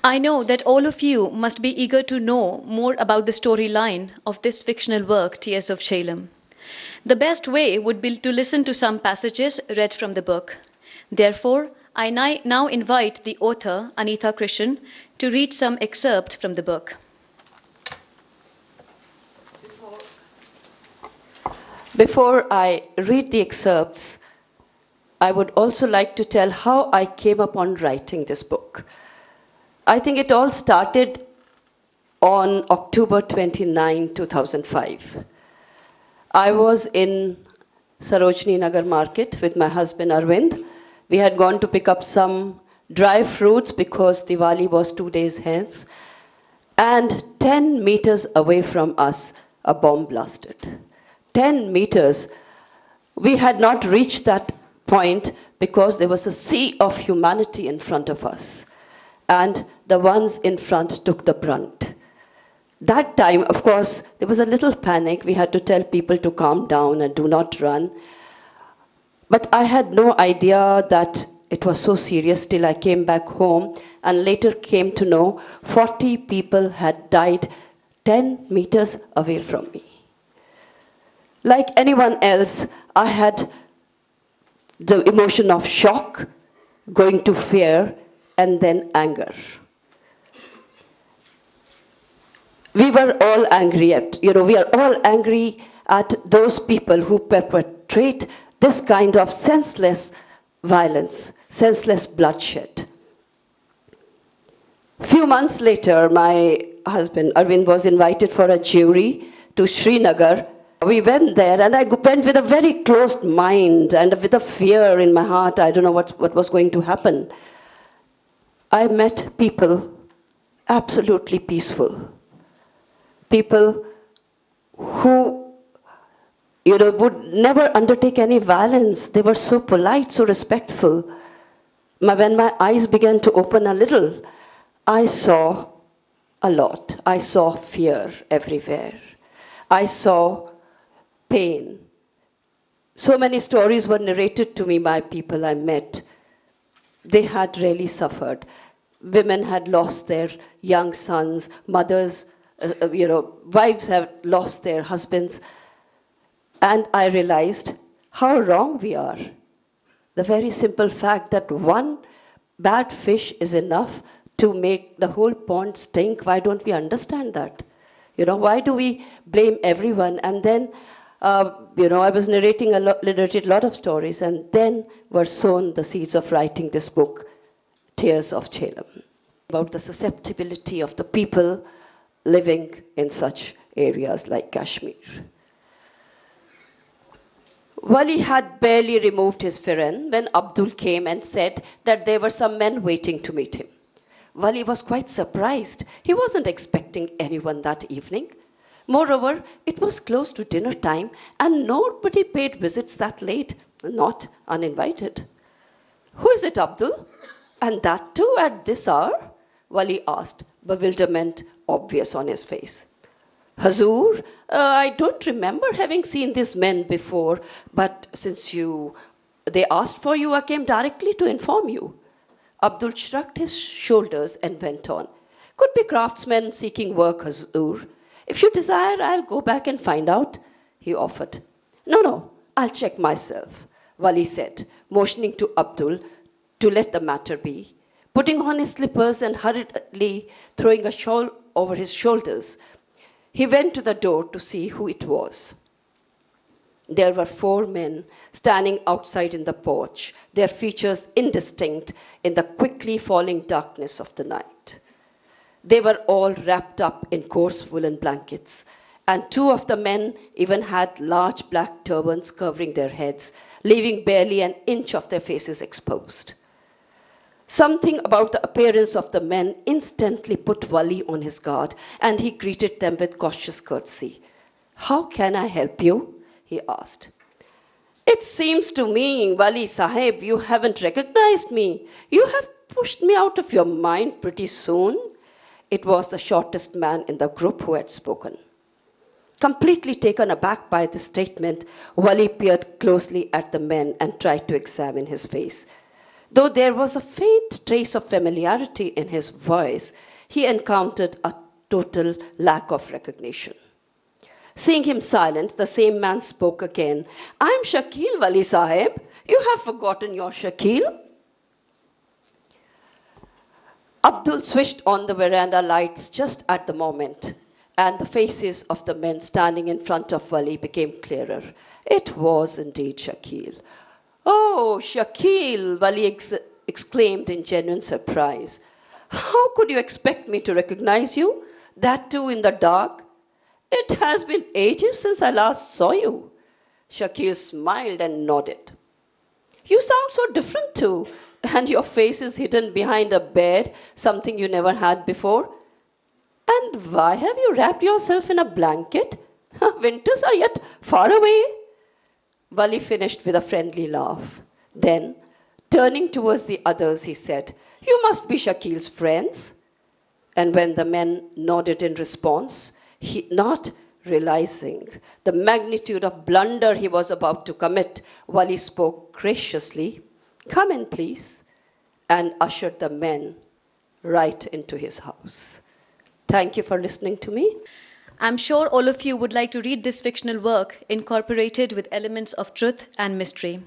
I know that all of you must be eager to know more about the storyline of this fictional work, Tears of Jhelum. The best way would be to listen to some passages read from the book. Therefore, I now invite the author, Anita Krishan, to read some excerpts from the book. Before I read the excerpts, I would also like to tell how I came upon writing this book. I think it all started on October 29, 2005. I was in Sarojini Nagar market with my husband Arvind. We had gone to pick up some dry fruits because Diwali was 2 days hence. And 10 meters away from us, a bomb blasted. 10 meters. We had not reached that point because there was a sea of humanity in front of us. And the ones in front took the brunt. That time, of course, there was a little panic. We had to tell people to calm down and do not run. But I had no idea that it was so serious till I came back home and later came to know 40 people had died 10 meters away from me. Like anyone else, I had the emotion of shock, going to fear, and then anger. We were all angry we are all angry at those people who perpetrate this kind of senseless violence, senseless bloodshed. Few months later, my husband Arvind was invited for a jury to Srinagar. We went there, and I went with a very closed mind and with a fear in my heart. I don't know what was going to happen. I met people absolutely peaceful. People who, would never undertake any violence. They were so polite, so respectful. When my eyes began to open a little, I saw a lot. I saw fear everywhere. I saw pain. So many stories were narrated to me by people I met. They had really suffered. Women had lost their young sons, mothers, wives have lost their husbands. And I realized how wrong we are. The very simple fact that one bad fish is enough to make the whole pond stink. Why don't we understand that? Why do we blame everyone? And then, I was narrating a lot of stories, and then were sown the seeds of writing this book, Tears of Jhelum, about the susceptibility of the people living in such areas like Kashmir. Wali had barely removed his firan when Abdul came and said that there were some men waiting to meet him. Wali was quite surprised. He wasn't expecting anyone that evening. Moreover, it was close to dinner time, and nobody paid visits that late, not uninvited. Who is it, Abdul? And that too at this hour? Wali asked, bewilderment obvious on his face. Hazur, I don't remember having seen these men before, but since they asked for you, I came directly to inform you. Abdul shrugged his shoulders and went on. Could be craftsmen seeking work, Hazur. If you desire, I'll go back and find out, he offered. No, I'll check myself, Wali said, motioning to Abdul to let the matter be. Putting on his slippers and hurriedly throwing a shawl over his shoulders, he went to the door to see who it was. There were 4 men standing outside in the porch, their features indistinct in the quickly falling darkness of the night. They were all wrapped up in coarse woolen blankets, and 2 of the men even had large black turbans covering their heads, leaving barely an inch of their faces exposed. Something about the appearance of the men instantly put Wali on his guard, and he greeted them with cautious courtesy. How can I help you? He asked. It seems to me, Wali Sahib, you haven't recognized me. You have pushed me out of your mind pretty soon. It was the shortest man in the group who had spoken. Completely taken aback by the statement, Wali peered closely at the men and tried to examine his face. Though there was a faint trace of familiarity in his voice, he encountered a total lack of recognition. Seeing him silent, the same man spoke again. I'm Shakil, Wali Sahib. You have forgotten your Shakil? Abdul switched on the veranda lights just at the moment, and the faces of the men standing in front of Wali became clearer. It was indeed Shakil. Oh, Shakil, Wali exclaimed in genuine surprise. How could you expect me to recognize you? That too in the dark? It has been ages since I last saw you. Shakil smiled and nodded. You sound so different too, and your face is hidden behind a bed, something you never had before. And why have you wrapped yourself in a blanket? Winters are yet far away. Wali finished with a friendly laugh. Then, turning towards the others, he said, You must be Shakil's friends. And when the men nodded in response, he, not realizing the magnitude of blunder he was about to commit, Wali spoke graciously, Come in, please, and ushered the men right into his house. Thank you for listening to me. I'm sure all of you would like to read this fictional work incorporated with elements of truth and mystery.